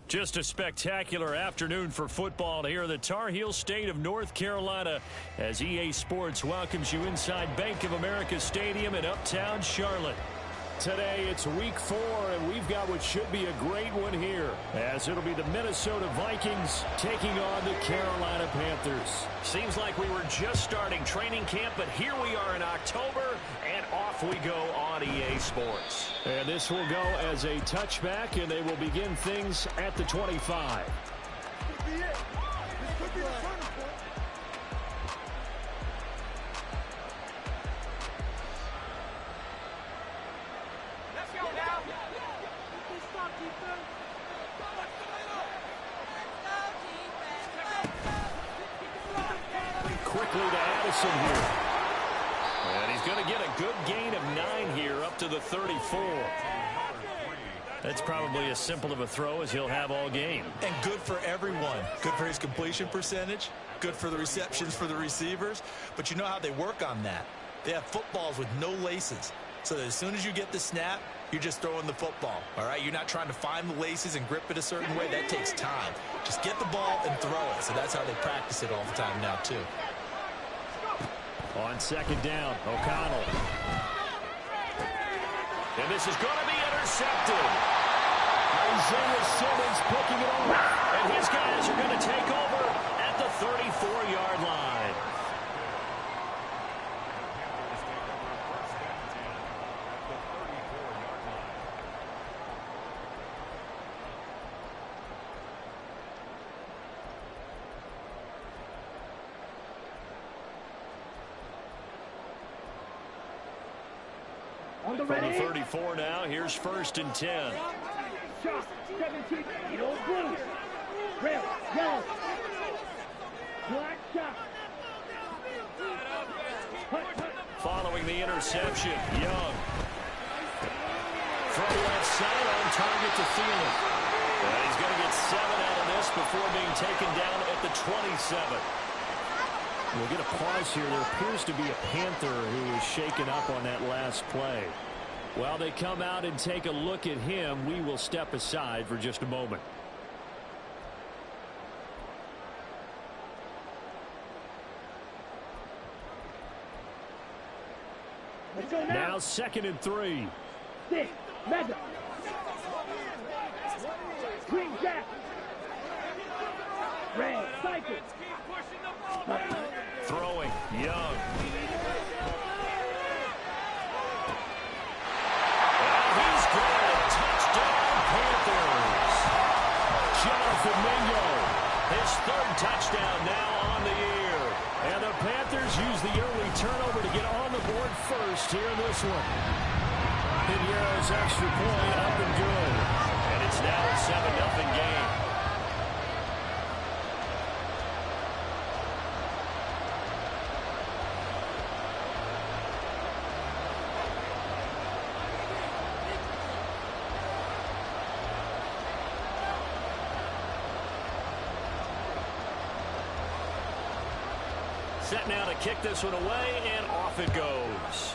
Just a spectacular afternoon for football here in the Tar Heel state of North Carolina as EA Sports welcomes you inside Bank of America Stadium in uptown Charlotte. Today it's week 4, and we've got what should be a great one here, as it'll be the Minnesota Vikings taking on the Carolina Panthers. Seems like we were just starting training camp, but here we are in October, and off we go on EA Sports. And this will go as a touchback, and they will begin things at the 25. Quickly to Addison here. And he's going to get a good gain of 9 here up to the 34. That's probably as simple of a throw as he'll have all game. And good for everyone. Good for his completion percentage. Good for the receptions for the receivers. But you know how they work on that. They have footballs with no laces. So that as soon as you get the snap, you're just throwing the football. All right? You're not trying to find the laces and grip it a certain way. That takes time. Just get the ball and throw it. So that's how they practice it all the time now, too. On second down, O'Connell. And this is going to be intercepted. Isaiah Simmons picking it off. And his guys are going to take over at the 34-yard line. From the 34 now, here's 1st and 10. Shot, 17, yellow, blue. Red, yellow. Black shot. Following the interception, Young. From left side on target to Thielen. And he's going to get 7 out of this before being taken down at the 27. We'll get a pause here. There appears to be a Panther who is shaken up on that last play. While they come out and take a look at him, we will step aside for just a moment. Now 2nd and 3. Stick, mega. Green jack. Red, cycle. Throwing, Young. And he's good. Touchdown, Panthers. Jonathan Mingo, his 3rd touchdown now on the year. And the Panthers use the early turnover to get on the board first here in this one. Pinheiro's extra point up and good. And it's now a 7-0 game. Set now to kick this one away, and off it goes.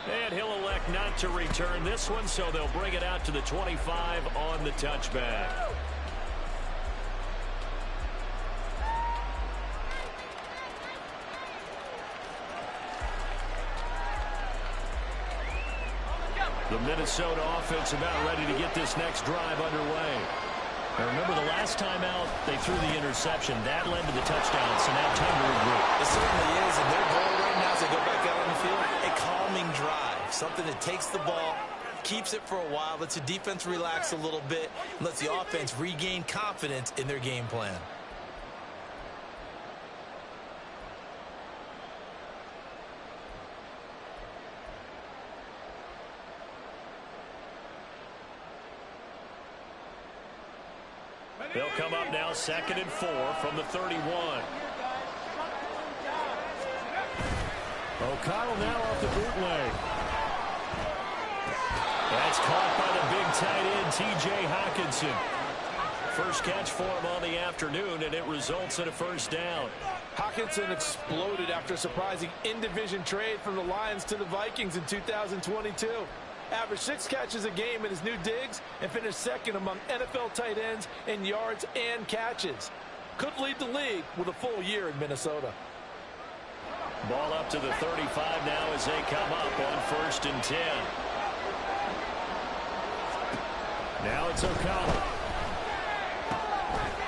And he'll elect not to return this one, so they'll bring it out to the 25 on the touchback. The Minnesota offense about ready to get this next drive underway. Now remember, the last time out, they threw the interception. That led to the touchdown, so now time to regroup. It certainly is, and their goal right now as they go back out on the field, a calming drive. Something that takes the ball, keeps it for a while, lets the defense relax a little bit, and lets the offense regain confidence in their game plan. They'll come up now 2nd and 4 from the 31. O'Connell now off the bootleg. That's caught by the big tight end, T.J. Hockenson. First catch for him on the afternoon, and it results in a 1st down. Hockenson exploded after a surprising in-division trade from the Lions to the Vikings in 2022. averaged 6 catches a game in his new digs and finished second among NFL tight ends in yards and catches. Could lead the league with a full year in Minnesota. Ball up to the 35 now as they come up on 1st and 10. Now it's O'Connell.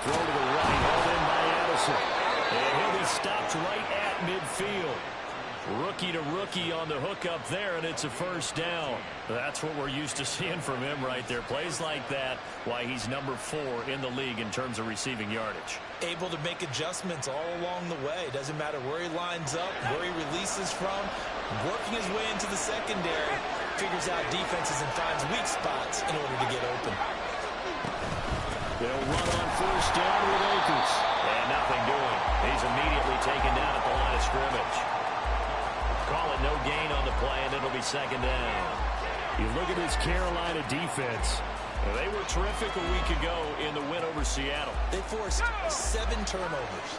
Throw to the right, hauled in by Addison. And he'll be stopped right at midfield. Rookie to rookie on the hook up there, and it's a 1st down. That's what we're used to seeing from him right there. Plays like that, why he's number 4 in the league in terms of receiving yardage. Able to make adjustments all along the way. Doesn't matter where he lines up, where he releases from. Working his way into the secondary, figures out defenses and finds weak spots in order to get open. They'll run on 1st down with Akers. And nothing doing. He's immediately taken down at the line of scrimmage. Call it no gain on the play, and it'll be 2nd down. You look at this Carolina defense. They were terrific a week ago in the win over Seattle. They forced 7 turnovers.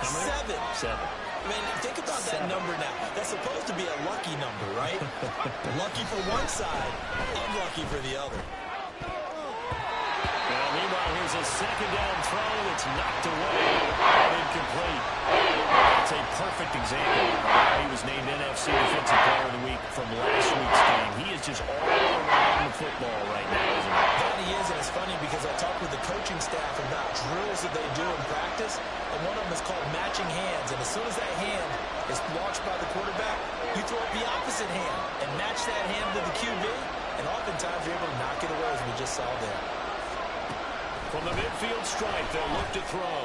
7. I mean, think about that number now. That's supposed to be a lucky number, right? Lucky for one side, unlucky for the other. Well, meanwhile, here's a 2nd down throw that's knocked away and incomplete. That's a perfect example of how he was named NFC Defensive Player of the Week from last week's game. He is just all around the football right now, isn't he? That he is, and it's funny because I talked with the coaching staff about drills that they do in practice, and one of them is called matching hands. And as soon as that hand is launched by the quarterback, you throw up the opposite hand and match that hand to the QB, and oftentimes you're able to knock it away, as we just saw there. From the midfield stripe, they'll look to throw.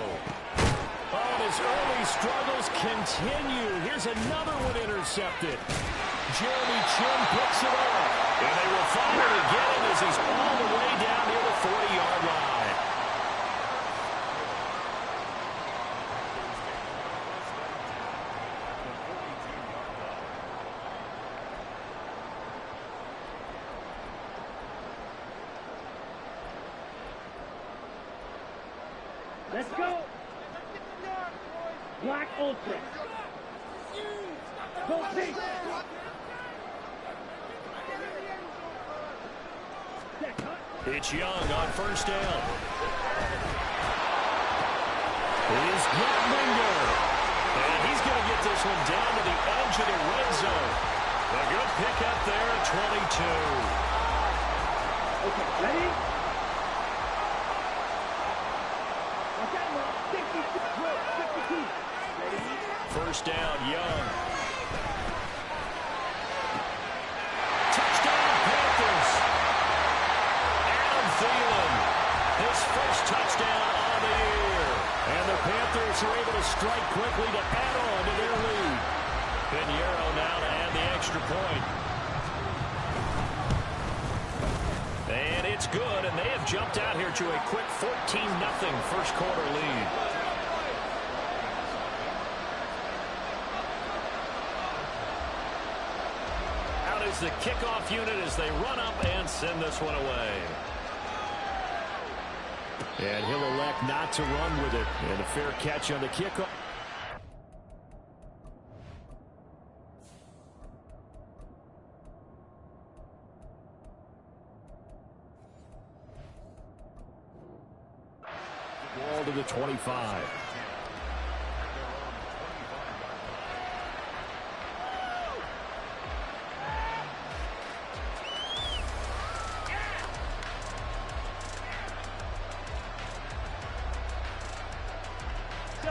Oh, his early struggles continue. Here's another one intercepted. Jeremy Chin picks it up. And they will finally get him as he's all the way down near the 40-yard line. Let's go. Black Ultra. Go pink. It's Young on 1st down. He's Gutlinger. And he's going to get this one down to the edge of the red zone. A good pickup there at 22. Okay, ready? Watch out now. 52. Ready? 1st down, Young. Touchdown, Panthers. Adam Thielen, his 1st touchdown on the year. And the Panthers are able to strike quickly to add on to their lead. Pinheiro now to add the extra point. And it's good, and they have jumped out here to a quick 14-0 first quarter lead. Out is the kickoff unit as they run up and send this one away. And he'll elect not to run with it. And a fair catch on the kickoff. Ball to the 25.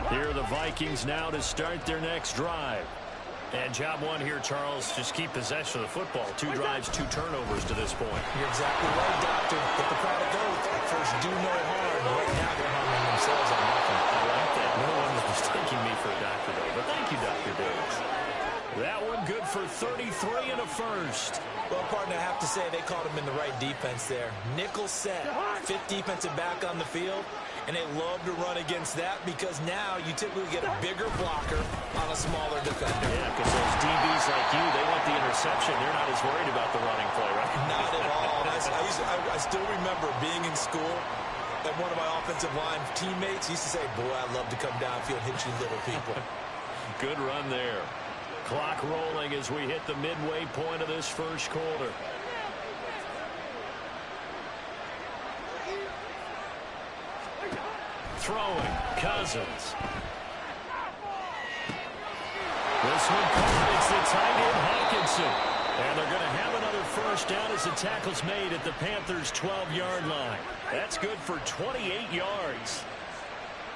Here are the Vikings now to start their next drive. And job one here, Charles, just keep possession of the football. 2 drives, 2 turnovers to this point. You're exactly right, Doctor. Get the product out. First, do no harm. Right now, they're harming themselves on nothing. I like that. No one was mistaking me for a doctor, though. But thank you, Dr. Davis. That one good for 33 and a first. Well, partner, I have to say they caught him in the right defense there. Nickel set, 5th defensive back on the field, and they love to run against that because now you typically get a bigger blocker on a smaller defender. Yeah, because those DBs like you, they want the interception. They're not as worried about the running play, right? Not at all. I still remember being in school, and one of my offensive line teammates used to say, boy, I love to come downfield and hit you little people. Good run there. Clock rolling as we hit the midway point of this first quarter. throwing. Cousins. This one caught. It's the tight end, Hawkinson. And they're going to have another first down as the tackle's made at the Panthers' 12-yard line. That's good for 28 yards.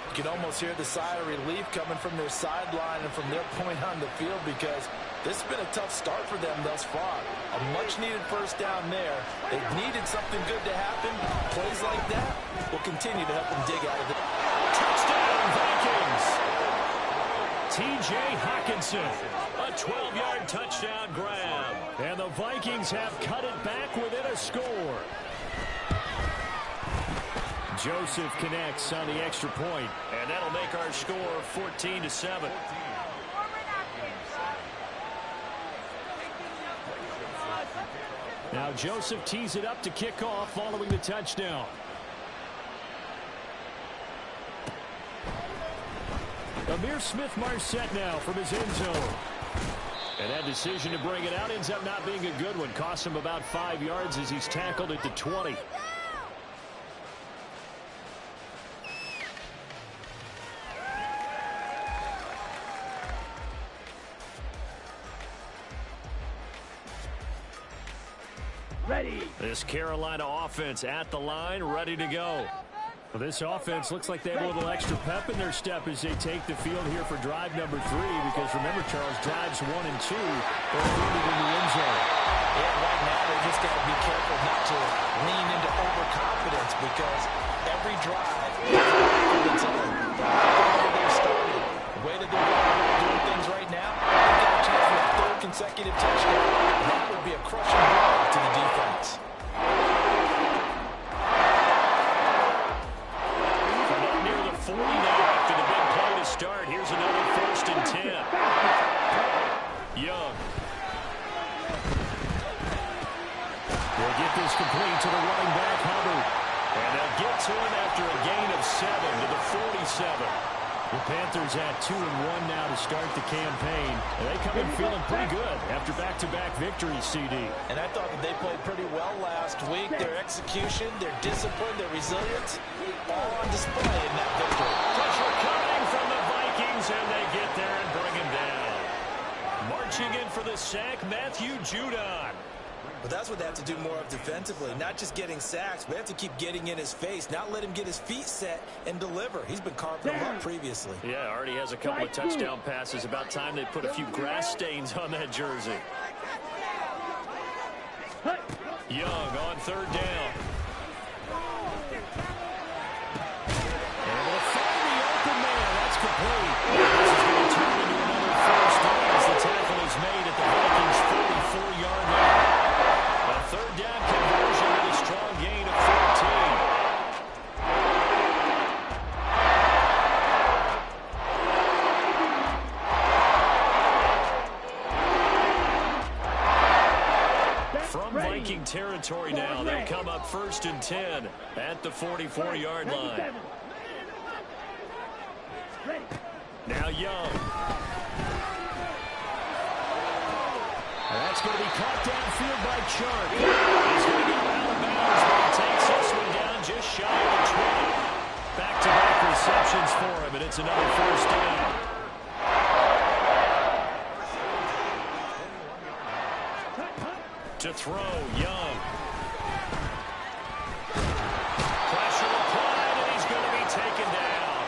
You can almost hear the sigh of relief coming from their sideline and from their point on the field, because this has been a tough start for them thus far. A much-needed first down there. They needed something good to happen. Plays like that will continue to help them dig out of it. Touchdown, Vikings! T.J. Hawkinson, a 12-yard touchdown grab. And the Vikings have cut it back within a score. Joseph connects on the extra point, and that'll make our score 14-7. Now Joseph tees it up to kick off following the touchdown. Amir Smith-Marset now from his end zone. And that decision to bring it out ends up not being a good one. Costs him about 5 yards as he's tackled at the 20. Ready. This Carolina offense at the line, ready to go. Well, this offense looks like they have a little extra pep in their step as they take the field here for drive number 3, because remember, Charles, drives 1 and 2 are included in the end zone. Yeah, right now they just got to be careful not to lean into overconfidence, because every drive is confidence in them. They've started. The way that they're doing things right now, they've got a chance for a 3rd consecutive touchdown. That would be a crushing blow to the defense. Start. Here's another 1st and 10. Young. They'll get this complete to the running back, Hubbard. And they'll get to him after a gain of 7 to the 47. The Panthers at 2-1 now to start the campaign. And they come in feeling pretty good after back-to-back victories, CD. And I thought that they played pretty well last week. Their execution, their discipline, their resilience, all on display in that victory. Pressure coming from the Vikings, and they get there and bring him down. Marching in for the sack, Matthew Judon. But that's what they have to do more of defensively, not just getting sacks, but they have to keep getting in his face, not let him get his feet set and deliver. He's been carving them up previously. Yeah, already has a couple of touchdown passes. About time they put a few grass stains on that jersey. Young on 3rd down. Able to find the open man. That's complete. This is going to turn into another first down as the tackle is made at the Vikings' 44-yard line. A 3rd down conversion with a strong gain of 14. From Viking territory now, they'll come up 1st and 10 at the 44-yard line. Now Young. That's going to be caught downfield by Chark. He's going to go out of bounds, but he takes this one down just shy of the 20. Back-to-back receptions for him, and it's another first down. To throw, Young. Pressure applied, and he's going to be taken down.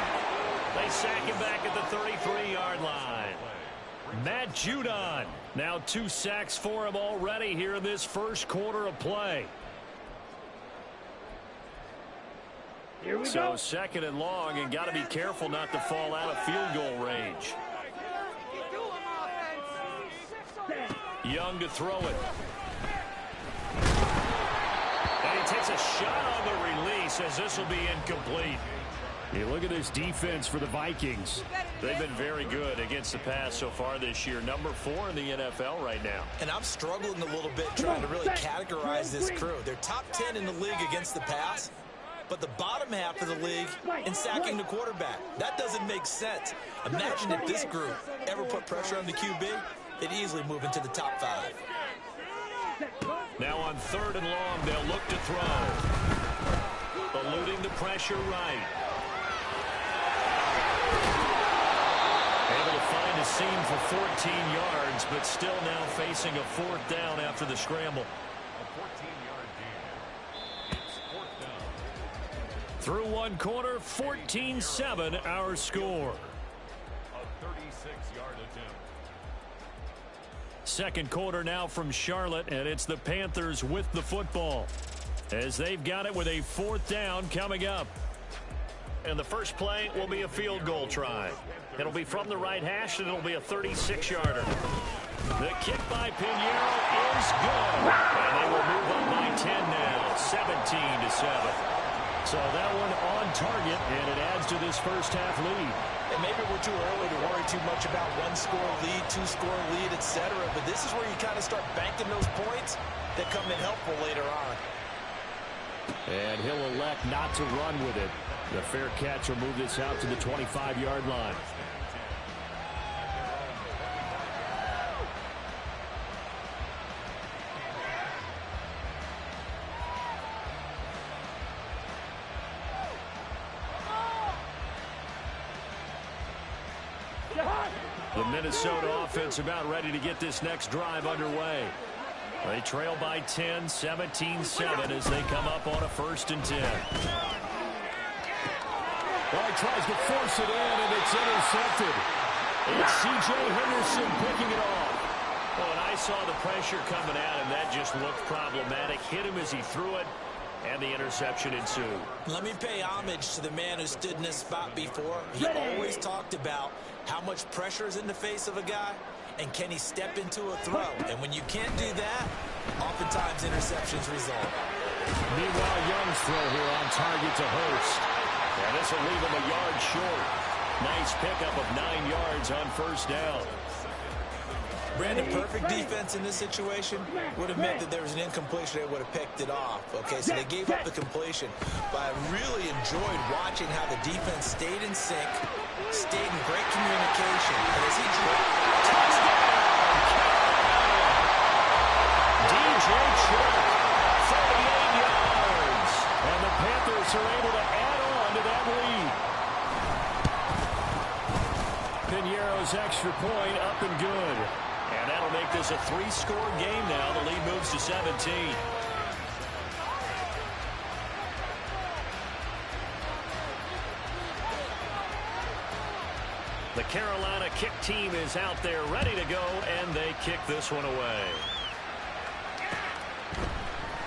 They sack him back at the 33-yard line. Matt Judon. Now 2 sacks for him already here in this first quarter of play. Here we So go. 2nd and long, and got to be careful not to fall out of field goal range. Young to throw it. And he takes a shot on the release as this will be incomplete. You look at this defense for the Vikings. They've been very good against the pass so far this year. Number 4 in the NFL right now. And I'm struggling a little bit trying to really categorize this crew. They're top 10 in the league against the pass, but the bottom half of the league in sacking the quarterback. That doesn't make sense. Imagine if this group ever put pressure on the QB, they'd easily move into the top 5. Now on 3rd and long, they'll look to throw. Eluding the pressure right. seam for 14 yards, but still now facing a fourth down after the scramble. A 14-yard gain. It's fourth down. Through one quarter, 14-7 our score. A 36-yard attempt. Second quarter now from Charlotte, and it's the Panthers with the football as they've got it with a fourth down coming up. And the first play will be a field goal try. It'll be from the right hash, and it'll be a 36-yarder. The kick by Pinheiro is good. And they will move up by 10 now, 17-7. So that one on target, and it adds to this first half lead. And maybe we're too early to worry too much about one-score lead, two-score lead, etc. But this is where you kind of start banking those points that come in helpful later on. And he'll elect not to run with it. The fair catch will move this out to the 25-yard line. The Minnesota offense about ready to get this next drive underway. They trail by 10, 17-7 as they come up on a 1st and 10. Well, he tries to force it in, and it's intercepted. It's C.J. Henderson picking it off. Oh, and I saw the pressure coming at him. That just looked problematic. Hit him as he threw it, and the interception ensued. Let me pay homage to the man who stood in this spot before. He always talked about how much pressure is in the face of a guy, and can he step into a throw? And when you can't do that, oftentimes interceptions result. Meanwhile, Young's throw here on target to Hurst. And this will leave him a yard short. Nice pickup of 9 yards on 1st down. Brandon, perfect defense in this situation would have meant that there was an incompletion. They would have picked it off. Okay, so they gave up the completion. But I really enjoyed watching how the defense stayed in sync, stayed in great communication. And as he dropped, touchdown! DJ Chark, 38 yards. And the Panthers are able to add on to that lead. Pinheiro's extra point up and good. And that'll make this a 3-score game now. The lead moves to 17. The Carolina kick team is out there ready to go, and they kick this one away.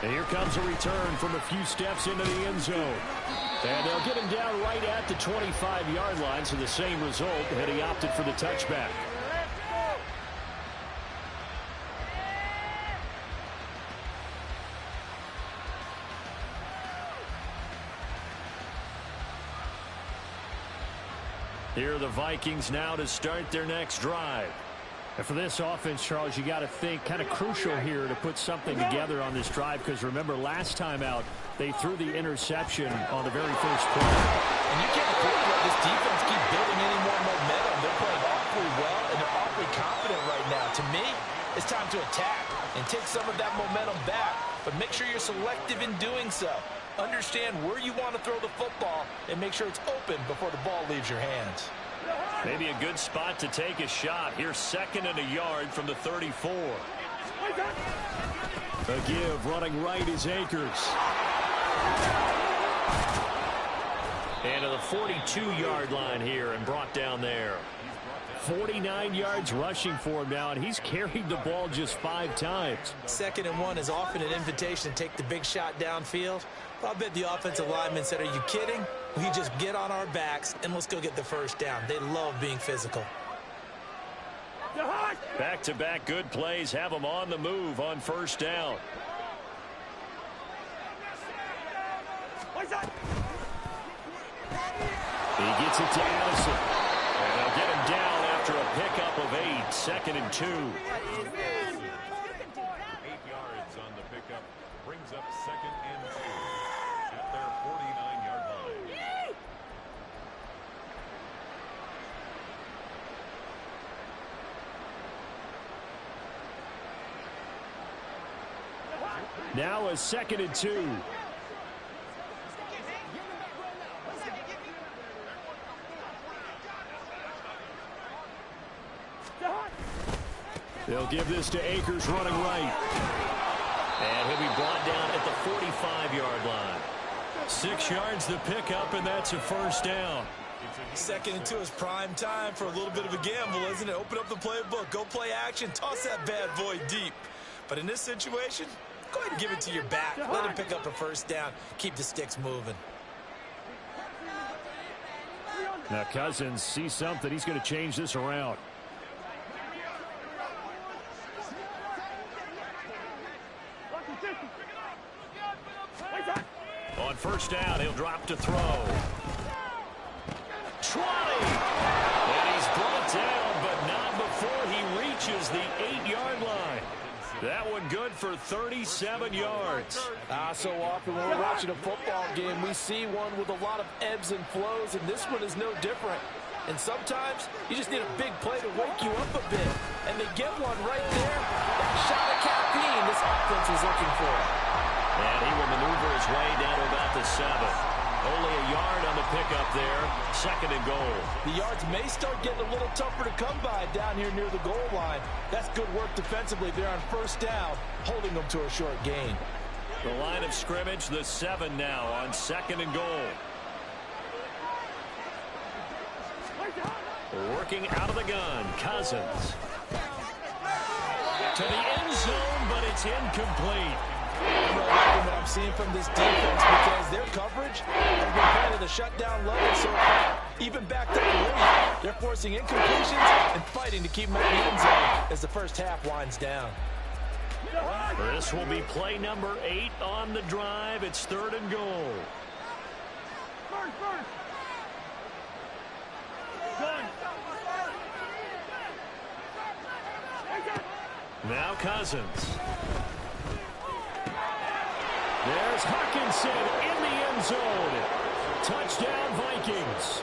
And here comes a return from a few steps into the end zone. And they'll get him down right at the 25-yard line, so the same result, and he opted for the touchback. Here are the Vikings now to start their next drive. And for this offense, Charles, you got to think kind of crucial here to put something together on this drive, because remember last time out they threw the interception on the very first play. And you can't afford to let this defense keep building any more momentum. They're playing awfully well, and they're awfully confident right now. To me, it's time to attack and take some of that momentum back, but make sure you're selective in doing so. Understand where you want to throw the football and make sure it's open before the ball leaves your hands. Maybe a good spot to take a shot. Here's 2nd and a yard from the 34. A give running right is Akers. And to the 42-yard line here and brought down there. 49 yards rushing for him now, and he's carried the ball just 5 times. 2nd and 1 is often an invitation to take the big shot downfield. I bet the offensive lineman said, are you kidding? We just get on our backs and let's go get the first down. They love being physical. Back-to-back good plays have them on the move on 1st down. He gets it to Addison. And they'll get him down after a pickup of 8. 2nd and 2. 8 yards on the pickup. Brings up 2nd and 2 at their 49-yard line. Now a 2nd and 2. They'll give this to Akers running right. And he'll be brought down at the 45-yard line. 6 yards the pickup, and that's a first down. 2nd and 2 is prime time for a little bit of a gamble, isn't it? Open up the playbook, go play action, toss that bad boy deep. But in this situation, go ahead and give it to your back. Let him pick up a first down. Keep the sticks moving. Now Cousins sees something. He's going to change this around. On first down, he'll drop to throw. 20. And he's brought down, but not before he reaches the 8-yard line. That one good for 37 yards. So often when we're watching a football game, we see one with a lot of ebbs and flows, and this one is no different. And sometimes you just need a big play to wake you up a bit. And they get one right there. That shot of caffeine this offense is looking for. And he will maneuver his way down to about the 7. Only a yard on the pickup there. 2nd and goal. The yards may start getting a little tougher to come by down here near the goal line. That's good work defensively there on first down, holding them to a short gain. The line of scrimmage, the 7 now on 2nd and goal. Working out of the gun, Cousins. To the end zone, but it's incomplete. I'm really liking what I'm seeing from this defense because their coverage has been playing at a shutdown level so far. Even backed up late, they're forcing incompletions and fighting to keep them out of the end zone as the first half winds down. This will be play number 8 on the drive. It's 3rd and goal. Now Cousins. There's Hawkinson in the end zone. Touchdown, Vikings.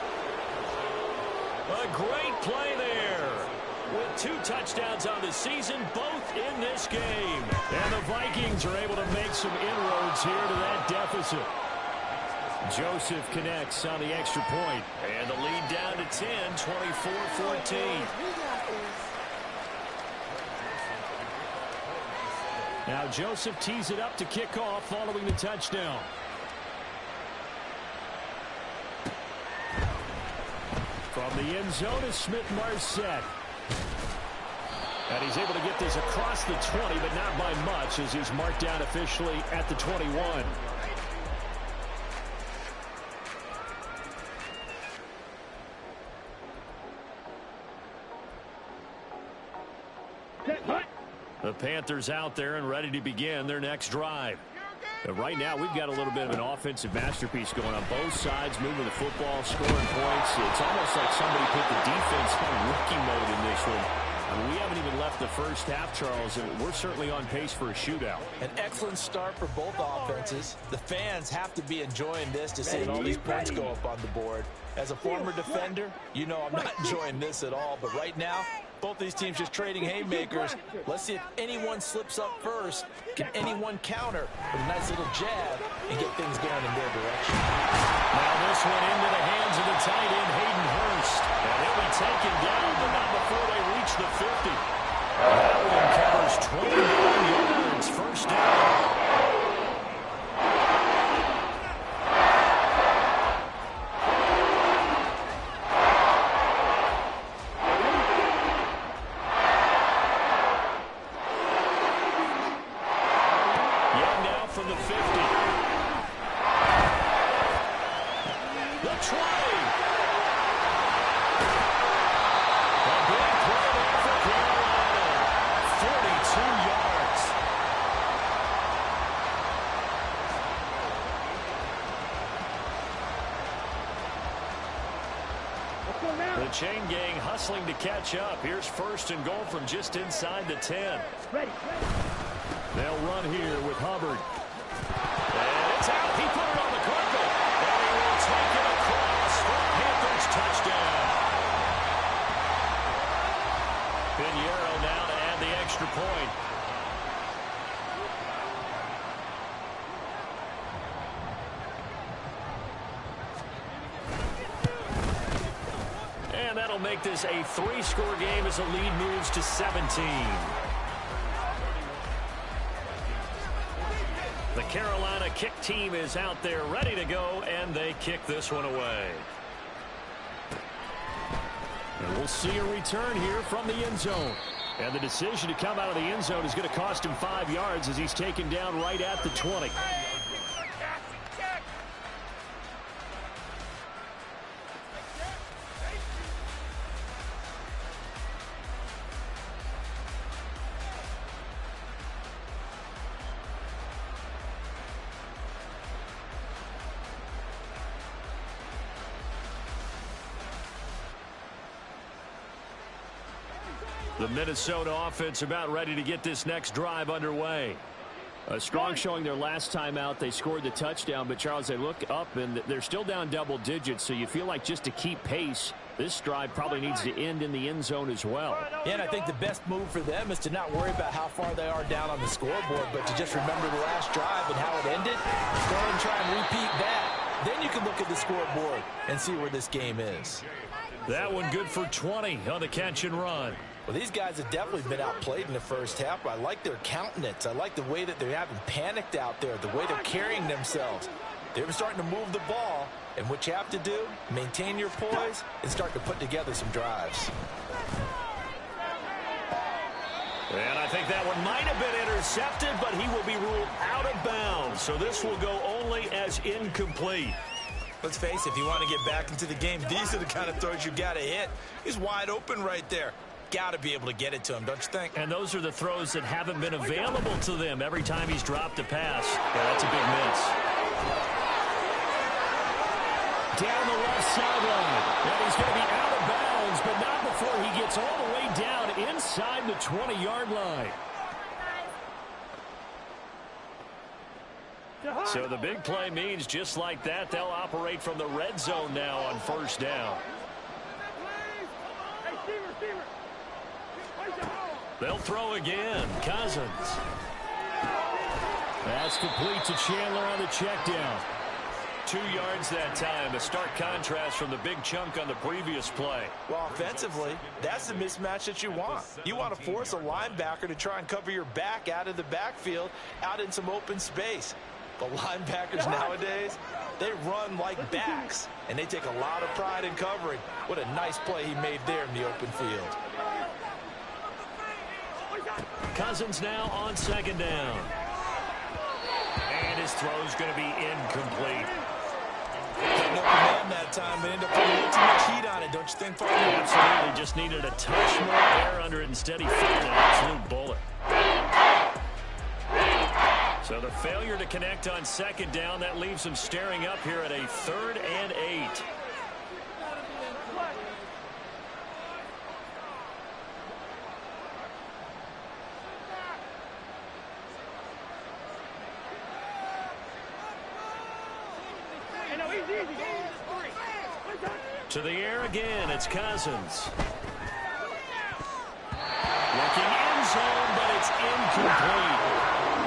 A great play there. With 2 touchdowns on the season, both in this game. And the Vikings are able to make some inroads here to that deficit. Joseph connects on the extra point. And the lead down to 10, 24-14. Now Joseph tees it up to kick off following the touchdown. From the end zone is Smith-Marset. And he's able to get this across the 20, but not by much as he's marked down officially at the 21. The Panthers out there and ready to begin their next drive. But right now, we've got a little bit of an offensive masterpiece going on both sides, moving the football, scoring points. It's almost like somebody put the defense on rookie mode in this one. I mean, we haven't even left the first half, Charles, and we're certainly on pace for a shootout. An excellent start for both offenses. The fans have to be enjoying this to see all these points go up on the board. As a former defender, you know I'm not enjoying this at all, but right now, both these teams just trading haymakers. Let's see if anyone slips up first. Can anyone counter with a nice little jab and get things going in their direction? Now this one into the hands of the tight end, Hayden Hurst. And he'll be taken down, but not before they reach the 50. That one covers 29 yards. First down. Chain gang hustling to catch up. Here's 1st and goal from just inside the 10. They'll run here with Hubbard. And it's out. He put it on the carpet. And he will take it across for Panthers touchdown. Pinheiro now to add the extra point. make this a 3-score game as the lead moves to 17. The Carolina kick team is out there ready to go, and they kick this one away. And we'll see a return here from the end zone. And the decision to come out of the end zone is going to cost him 5 yards as he's taken down right at the 20. The Minnesota offense about ready to get this next drive underway. A strong showing their last time out. They scored the touchdown, but Charles, they look up and they're still down double digits, so you feel like just to keep pace, this drive probably needs to end in the end zone as well. Yeah, and I think the best move for them is to not worry about how far they are down on the scoreboard, but to just remember the last drive and how it ended. Go ahead and try and repeat that. Then you can look at the scoreboard and see where this game is. That one good for 20 on the catch and run. Well, these guys have definitely been outplayed in the first half. I like their countenance. I like the way that they haven't panicked out there, the way they're carrying themselves. They're starting to move the ball, and what you have to do, maintain your poise and start to put together some drives. And I think that one might have been intercepted, but he will be ruled out of bounds. So this will go only as incomplete. Let's face it, if you want to get back into the game, these are the kind of throws you got to hit. He's wide open right there. Got to be able to get it to him, don't you think? And those are the throws that haven't been available to them every time he's dropped a pass. Yeah, that's a big miss. Down the left sideline. And he's going to be out of bounds, but not before he gets all the way down inside the 20-yard line. So the big play means just like that, they'll operate from the red zone now on first down. They'll throw again. Cousins. That's complete to Chandler on the check down. 2 yards that time. A stark contrast from the big chunk on the previous play. Well, offensively, that's the mismatch that you want. You want to force a linebacker to try and cover your back out of the backfield, out in some open space. The linebackers nowadays, they run like backs, and they take a lot of pride in covering. What a nice play he made there in the open field. Cousins now on second down. And his throw's going to be incomplete. Got no command that time, but ended up putting a little too much heat on it, don't you think, Farley? Absolutely. Just needed a touch more air under it. Instead, he fired an absolute bullet. So the failure to connect on second down, that leaves him staring up here at a 3rd and 8. To the air again, it's Cousins. Looking end zone, but it's incomplete.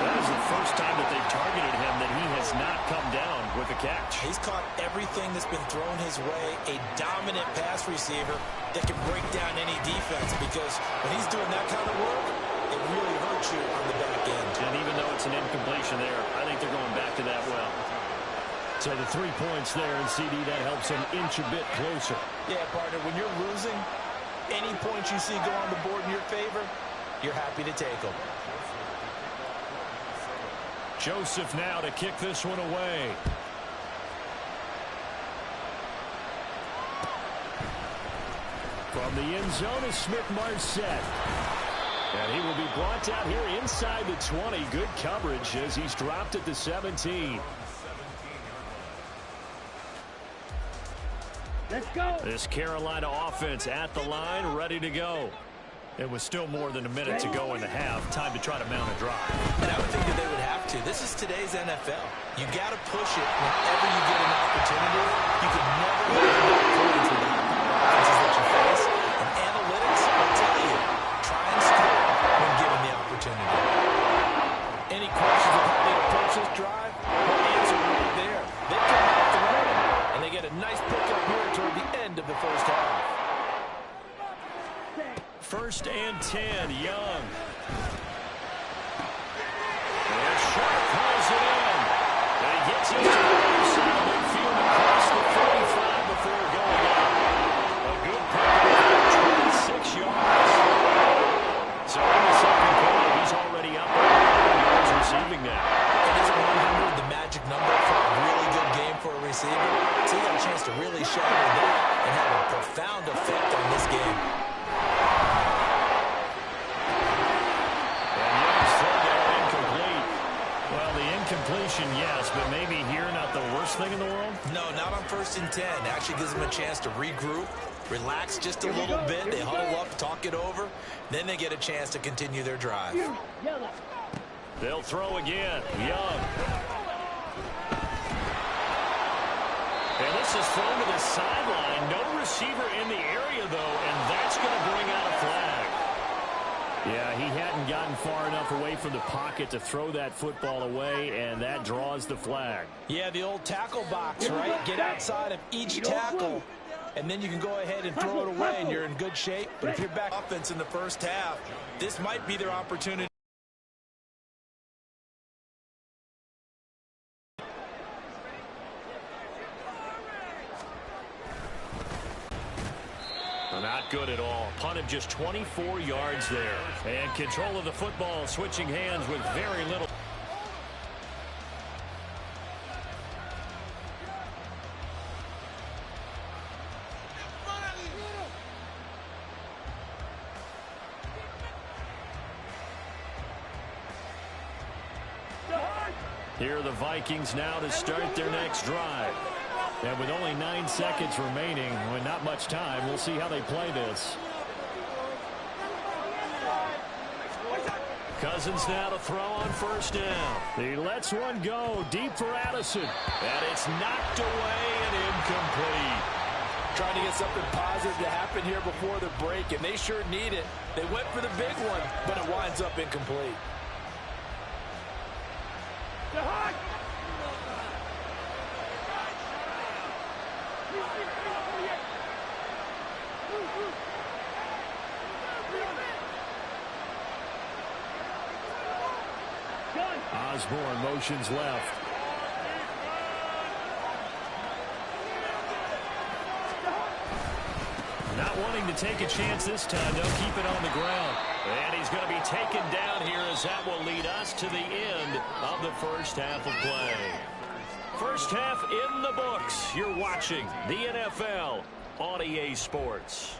That is the first time that they've targeted him that he has not come down with a catch. He's caught everything that's been thrown his way, a dominant pass receiver that can break down any defense, because when he's doing that kind of work, it really hurts you on the back end. And even though it's an incompletion there, I think they're going back to that well. So the 3 points there, and CD, that helps him inch a bit closer. Yeah, partner, when you're losing, any points you see go on the board in your favor, you're happy to take them. Joseph now to kick this one away. From the end zone is Smith-Marset. And he will be brought down here inside the 20. Good coverage as he's dropped at the 17. Let's go. This Carolina offense at the line, ready to go. It was still more than a minute to go in the half. Time to try to mount a drive. And I would think that they would have to. This is today's NFL. You got to push it whenever you get an opportunity. You can never have enough points with the offenses that you face. And analytics will tell you, try and score when given the opportunity. Any questions of how they approach this drive? The answer right there. They come out the running, and they get a nice pickup here toward the end of the first half. receiver, so he got a chance to really shatter that and have a profound effect on this game. And Young's throw there incomplete. Well, the incompletion, yes, but maybe here not the worst thing in the world? No, not on 1st and 10. Actually gives them a chance to regroup, relax just a little bit. They huddle up, talk it over. Then they get a chance to continue their drive. They'll throw again. Young. And this is thrown to the sideline. No receiver in the area, though, and that's going to bring out a flag. Yeah, he hadn't gotten far enough away from the pocket to throw that football away, and that draws the flag. Yeah, the old tackle box, right? Get outside of each tackle, and then you can go ahead and throw it away, and you're in good shape. But if you're back Offense in the first half, this might be their opportunity. Not good at all. Punted just 24 yards there. And control of the football, switching hands with very little. Here are the Vikings now to start their next drive. And with only 9 seconds remaining, with not much time, we'll see how they play this. Cousins now to throw on first down. He lets one go deep for Addison. And it's knocked away and incomplete. trying to get something positive to happen here before the break, and they sure need it. They went for the big one, but it winds up incomplete. Osborne motions left. Not wanting to take a chance this time. They'll keep it on the ground. And he's going to be taken down here as that will lead us to the end of the first half of play. First half in the books. You're watching the NFL on EA Sports.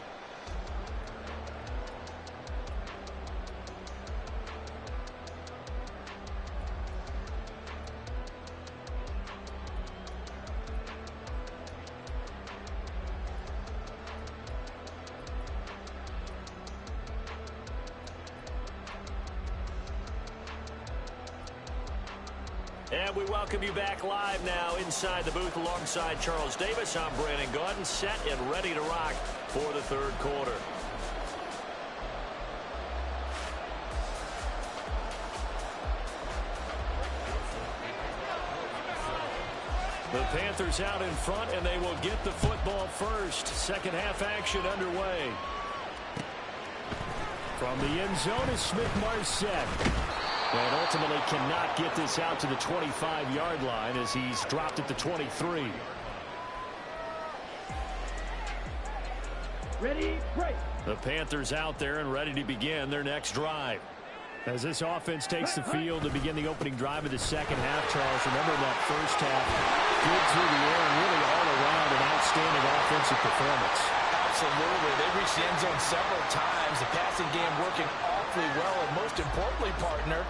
And we welcome you back live now inside the booth alongside Charles Davis. I'm Brandon Gaudin, set and ready to rock for the third quarter. The Panthers out in front, and they will get the football first. Second half action underway. From the end zone is Smith-Marset. And ultimately cannot get this out to the 25-yard line as he's dropped at the 23. Ready, break. The Panthers out there and ready to begin their next drive. As this offense takes the field to begin the opening drive of the second half, Charles, remember that first half, good through the air and really all around an outstanding offensive performance. Absolutely. They've reached the end zone several times. The passing game working awfully well, and most importantly, partner,